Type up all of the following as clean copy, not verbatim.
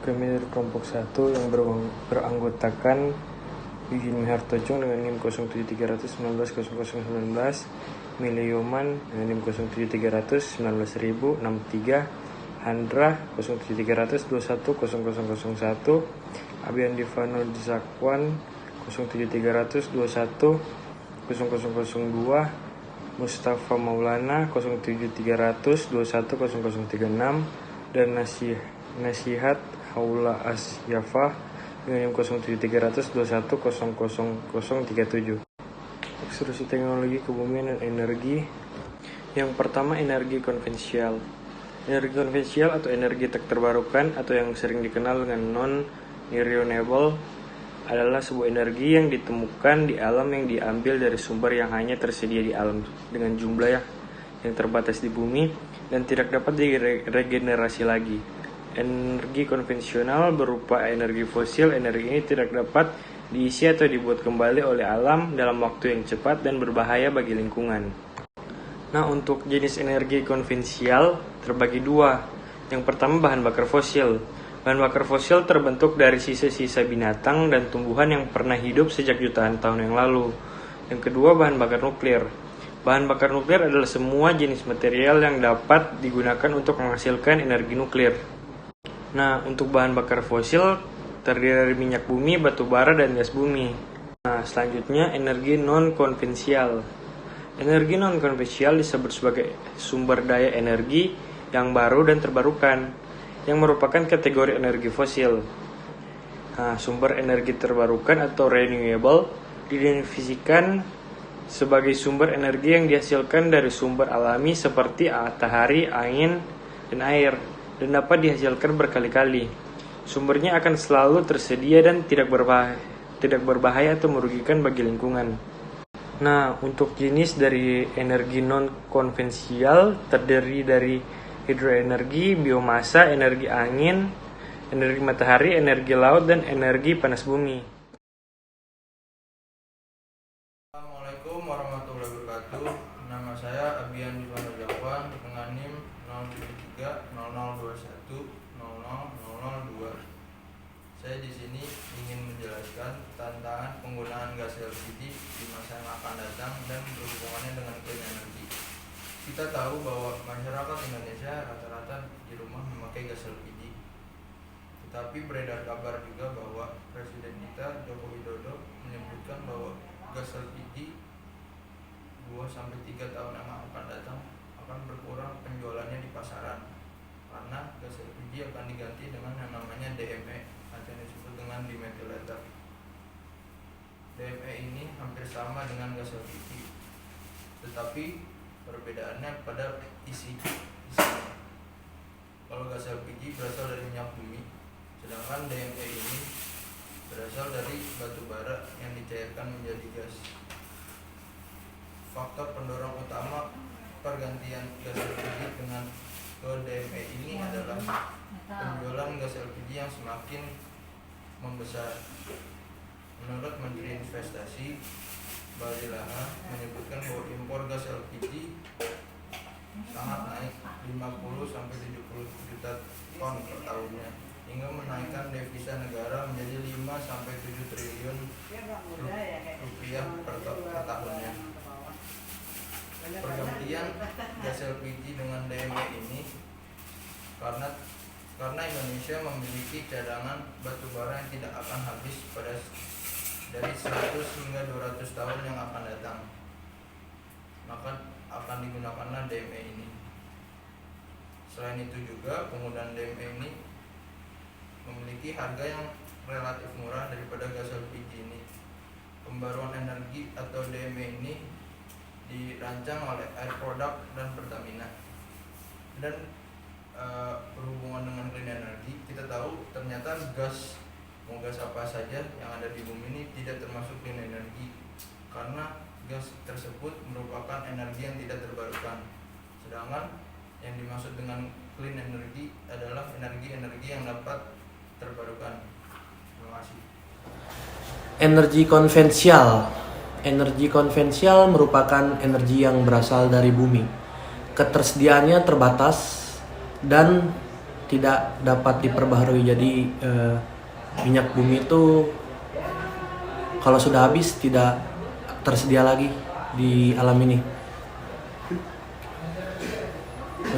Kami dari kelompok 1 yang beranggotakan Yujin Mihartojong dengan NIM 07300190019, Milioman dengan NIM 0730019.063, Handra 07300210001, Abian Divano Zakwan 07300210002, Mustafa Maulana 07300210036, dan Nasihat Haula Asyafah dengan 07300210037. Ekstrusi teknologi kebumian dan energi. Yang pertama, energi konvensional. Energi konvensional atau energi tak terbarukan atau yang sering dikenal dengan non-renewable adalah sebuah energi yang ditemukan di alam yang diambil dari sumber yang hanya tersedia di alam dengan jumlah yang terbatas di bumi dan tidak dapat diregenerasi lagi. Energi konvensional berupa energi fosil. Energi ini tidak dapat diisi atau dibuat kembali oleh alam dalam waktu yang cepat dan berbahaya bagi lingkungan. Nah, untuk jenis energi konvensional terbagi dua. Yang pertama, bahan bakar fosil. Bahan bakar fosil terbentuk dari sisa-sisa binatang dan tumbuhan yang pernah hidup sejak jutaan tahun yang lalu. Yang kedua, bahan bakar nuklir. Bahan bakar nuklir adalah semua jenis material yang dapat digunakan untuk menghasilkan energi nuklir. Nah, untuk bahan bakar fosil terdiri dari minyak bumi, batu bara, dan gas bumi. Nah, selanjutnya energi non-konvensional. Energi non-konvensional disebut sebagai sumber daya energi yang baru dan terbarukan, yang merupakan kategori energi fosil. Nah, sumber energi terbarukan atau renewable didefinisikan sebagai sumber energi yang dihasilkan dari sumber alami seperti matahari, angin, dan air, dan dapat dihasilkan berkali-kali. Sumbernya akan selalu tersedia dan tidak berbahaya atau merugikan bagi lingkungan. Nah, untuk jenis dari energi non-konvensional terdiri dari hidroenergi, biomasa, energi angin, energi matahari, energi laut, dan energi panas bumi. Assalamualaikum warahmatullahi wabarakatuh. Nama saya Abian Divano Zakwan dengan NIM 07300210002. Saya di sini ingin menjelaskan tantangan penggunaan gas LPG di masa yang akan datang dan berhubungannya dengan clean energy. Kita tahu bahwa masyarakat Indonesia rata-rata di rumah memakai gas LPG. Tetapi beredar kabar juga bahwa Presiden kita Joko Widodo menyebutkan bahwa gas LPG 2-3 tahun yang akan datang akan berkurang penjualannya di pasaran karena gas LPG akan diganti dengan yang namanya DME atau yang disebut dengan dimethyl ether. DME ini hampir sama dengan gas LPG, tetapi perbedaannya pada isinya. Kalau gas LPG berasal dari minyak bumi, sedangkan DME ini berasal dari batu bara yang dicairkan menjadi gas. Faktor pendorong utama pergantian gas LPG dengan ke DME ini adalah penjualan gas LPG yang semakin membesar. Menurut Menteri Investasi Bahlil menyebutkan bahwa impor gas LPG sangat naik 50-70 juta ton per tahunnya, hingga menaikkan devisa negara menjadi 5-7 triliun rupiah per tahunnya. Pergantian gas LPG dengan DME ini karena Indonesia memiliki cadangan batu bara yang tidak akan habis dari 100 hingga 200 tahun yang akan datang, maka akan digunakanlah DME ini. Selain itu juga penggunaan DME ini memiliki harga yang relatif murah daripada gas LPG ini. Pembaruan energi atau DME ini dirancang oleh Air Product dan Pertamina. Dan berhubungan dengan clean energy, kita tahu ternyata gas apa saja yang ada di bumi ini tidak termasuk clean energy, karena gas tersebut merupakan energi yang tidak terbarukan. Sedangkan yang dimaksud dengan clean energy adalah energi-energi yang dapat terbarukan. Terima kasih. Energi konvensional. Energi konvensional merupakan energi yang berasal dari bumi. Ketersediaannya terbatas dan tidak dapat diperbaharui. Jadi minyak bumi itu kalau sudah habis tidak tersedia lagi di alam ini.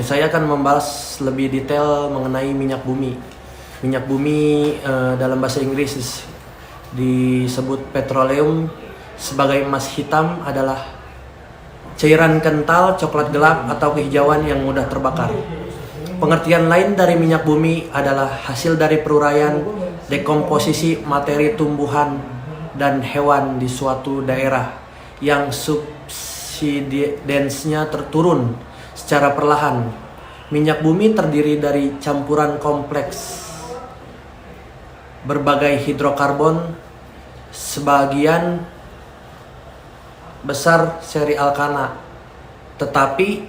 Saya akan membahas lebih detail mengenai minyak bumi. Minyak bumi dalam bahasa Inggris disebut petroleum. Sebagai emas hitam adalah cairan kental, coklat gelap, atau kehijauan yang mudah terbakar. Pengertian lain dari minyak bumi adalah hasil dari peruraian dekomposisi materi tumbuhan dan hewan di suatu daerah yang subsidensnya terturun secara perlahan. Minyak bumi terdiri dari campuran kompleks berbagai hidrokarbon, sebagian besar seri alkana, tetapi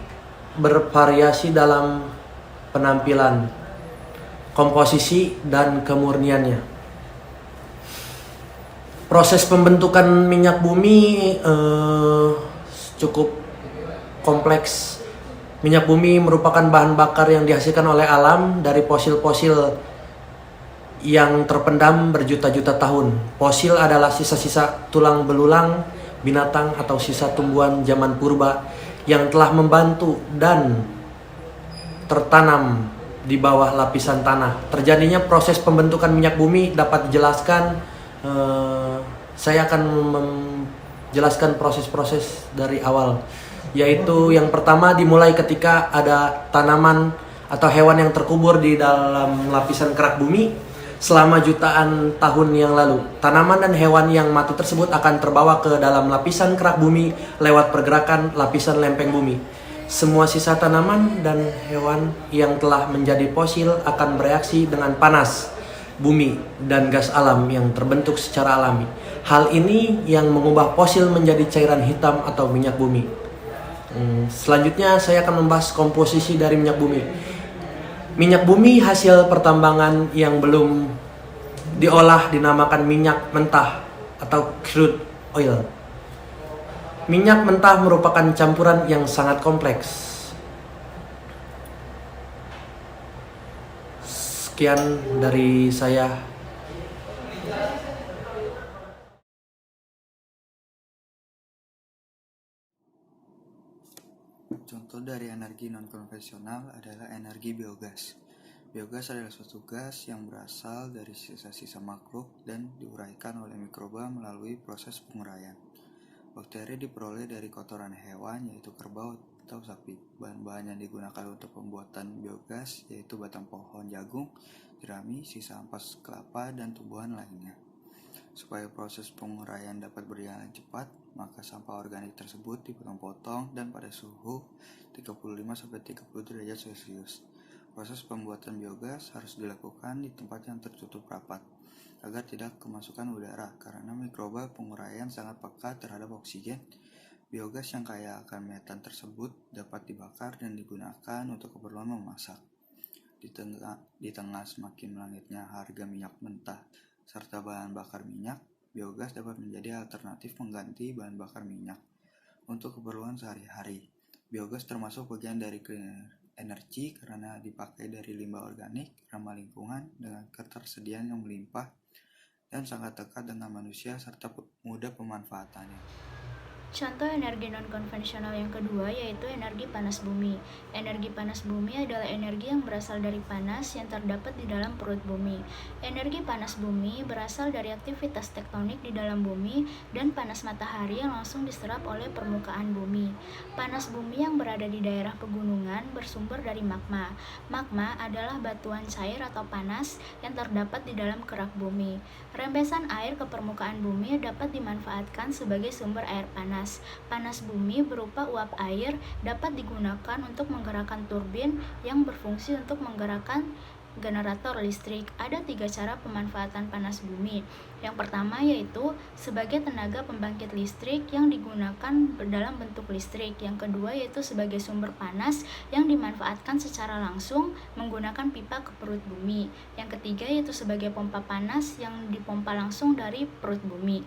bervariasi dalam penampilan, komposisi, dan kemurniannya. Proses pembentukan minyak bumi cukup kompleks. Minyak bumi merupakan bahan bakar yang dihasilkan oleh alam dari fosil-fosil yang terpendam berjuta-juta tahun. Fosil adalah sisa-sisa tulang belulang binatang atau sisa tumbuhan zaman purba yang telah membantu dan tertanam di bawah lapisan tanah. Terjadinya proses pembentukan minyak bumi dapat dijelaskan. Saya akan menjelaskan proses-proses dari awal, yaitu yang pertama dimulai ketika ada tanaman atau hewan yang terkubur di dalam lapisan kerak bumi selama jutaan tahun yang lalu. Tanaman dan hewan yang mati tersebut akan terbawa ke dalam lapisan kerak bumi lewat pergerakan lapisan lempeng bumi. Semua sisa tanaman dan hewan yang telah menjadi fosil akan bereaksi dengan panas bumi dan gas alam yang terbentuk secara alami. Hal ini yang mengubah fosil menjadi cairan hitam atau minyak bumi. Selanjutnya saya akan membahas komposisi dari minyak bumi. Minyak bumi hasil pertambangan yang belum diolah dinamakan minyak mentah atau crude oil. Minyak mentah merupakan campuran yang sangat kompleks. Sekian dari saya. Contoh dari energi non-konvensional adalah energi biogas. Biogas adalah suatu gas yang berasal dari sisa-sisa makhluk dan diuraikan oleh mikroba melalui proses penguraian. Bakteri diperoleh dari kotoran hewan, yaitu kerbau atau sapi. Bahan-bahan yang digunakan untuk pembuatan biogas yaitu batang pohon jagung, jerami, sisa ampas kelapa, dan tumbuhan lainnya. Supaya proses penguraian dapat berjalan cepat, maka sampah organik tersebut dipotong-potong dan pada suhu 35-30 derajat Celcius. Proses pembuatan biogas harus dilakukan di tempat yang tertutup rapat agar tidak kemasukan udara karena mikroba penguraian sangat peka terhadap oksigen. Biogas yang kaya akan metan tersebut dapat dibakar dan digunakan untuk keperluan memasak. Di tengah semakin melangitnya harga minyak mentah serta bahan bakar minyak, biogas dapat menjadi alternatif pengganti bahan bakar minyak untuk keperluan sehari-hari. Biogas termasuk bagian dari clean energy karena dipakai dari limbah organik, ramah lingkungan, dengan ketersediaan yang melimpah dan sangat dekat dengan manusia serta mudah pemanfaatannya. Contoh energi non-konvensional yang kedua yaitu energi panas bumi. Energi panas bumi adalah energi yang berasal dari panas yang terdapat di dalam perut bumi. Energi panas bumi berasal dari aktivitas tektonik di dalam bumi dan panas matahari yang langsung diserap oleh permukaan bumi. Panas bumi yang berada di daerah pegunungan bersumber dari magma. Magma adalah batuan cair atau panas yang terdapat di dalam kerak bumi. Rembesan air ke permukaan bumi dapat dimanfaatkan sebagai sumber air panas. Panas bumi berupa uap air dapat digunakan untuk menggerakkan turbin yang berfungsi untuk menggerakkan generator listrik. Ada 3 cara pemanfaatan panas bumi. Yang pertama yaitu sebagai tenaga pembangkit listrik yang digunakan dalam bentuk listrik. Yang kedua yaitu sebagai sumber panas yang dimanfaatkan secara langsung menggunakan pipa ke perut bumi. Yang ketiga yaitu sebagai pompa panas yang dipompa langsung dari perut bumi.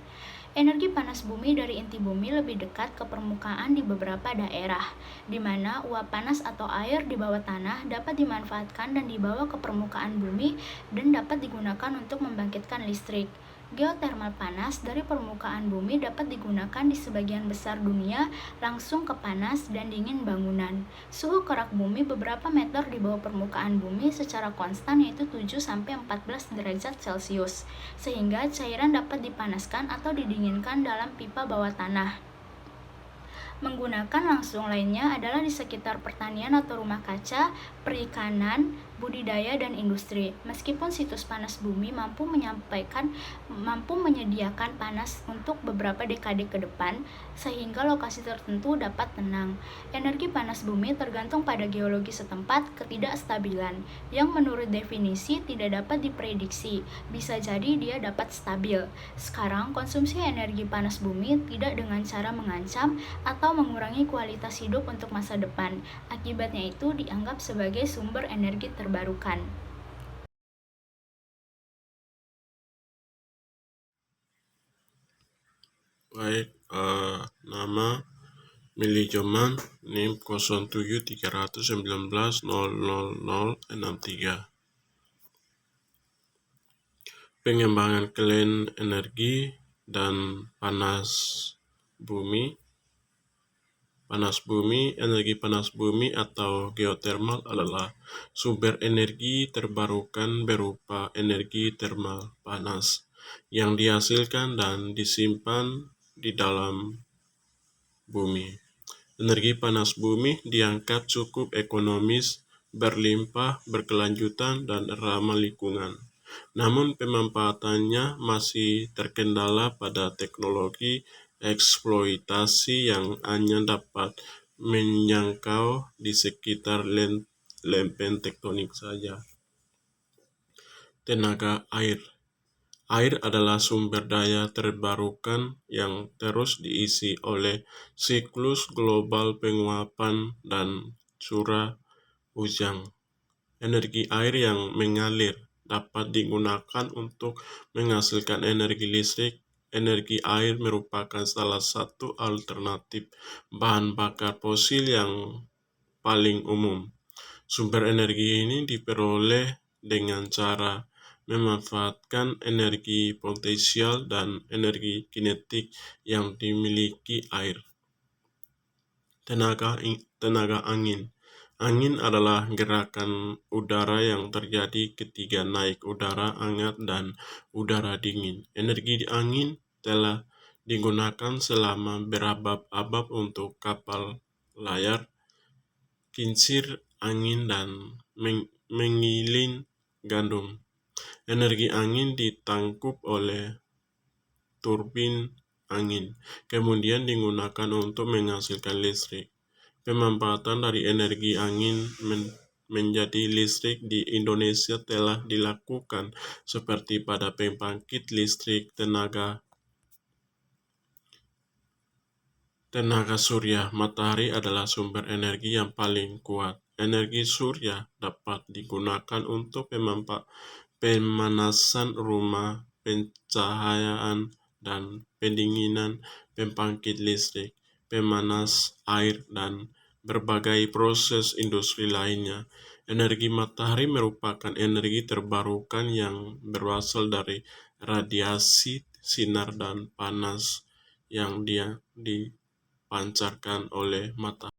Energi panas bumi dari inti bumi lebih dekat ke permukaan di beberapa daerah, di mana uap panas atau air di bawah tanah dapat dimanfaatkan dan dibawa ke permukaan bumi dan dapat digunakan untuk membangkitkan listrik. Geotermal panas dari permukaan bumi dapat digunakan di sebagian besar dunia langsung ke panas dan dingin bangunan. Suhu kerak bumi beberapa meter di bawah permukaan bumi secara konstan yaitu 7-14 derajat Celcius, sehingga cairan dapat dipanaskan atau didinginkan dalam pipa bawah tanah. Menggunakan langsung lainnya adalah di sekitar pertanian atau rumah kaca, perikanan, budidaya, dan industri. Meskipun situs panas bumi mampu menyediakan panas untuk beberapa dekade ke depan, sehingga lokasi tertentu dapat tenang. Energi panas bumi tergantung pada geologi setempat, ketidakstabilan, yang menurut definisi tidak dapat diprediksi. Bisa jadi dia dapat stabil. Sekarang, konsumsi energi panas bumi tidak dengan cara mengancam atau mengurangi kualitas hidup untuk masa depan. Akibatnya itu dianggap sebagai sumber energi terbarukan. Baik, nama Mili Joman, NIM 0731900063. Pengembangan clean energi dan panas bumi. Energi panas bumi atau geotermal adalah sumber energi terbarukan berupa energi termal panas yang dihasilkan dan disimpan di dalam bumi. Energi panas bumi dianggap cukup ekonomis, berlimpah, berkelanjutan, dan ramah lingkungan. Namun pemanfaatannya masih terkendala pada teknologi eksploitasi yang hanya dapat menjangkau di sekitar lempeng tektonik saja. Tenaga air. Air adalah sumber daya terbarukan yang terus diisi oleh siklus global penguapan dan curah hujan. Energi air yang mengalir dapat digunakan untuk menghasilkan energi listrik. Energi air merupakan salah satu alternatif bahan bakar fosil yang paling umum. Sumber energi ini diperoleh dengan cara memanfaatkan energi potensial dan energi kinetik yang dimiliki air. Tenaga angin. Angin adalah gerakan udara yang terjadi ketika naik udara hangat dan udara dingin. Energi angin telah digunakan selama berabad-abad untuk kapal layar, kincir angin, dan mengiling gandum. Energi angin ditangkup oleh turbin angin, kemudian digunakan untuk menghasilkan listrik. Pemanfaatan dari energi angin menjadi listrik di Indonesia telah dilakukan seperti pada pembangkit listrik tenaga surya. Matahari adalah sumber energi yang paling kuat. Energi surya dapat digunakan untuk pemanasan rumah, pencahayaan, dan pendinginan, pembangkit listrik, pemanas air, dan berbagai proses industri lainnya. Energi matahari merupakan energi terbarukan yang berasal dari radiasi sinar dan panas yang dipancarkan oleh matahari.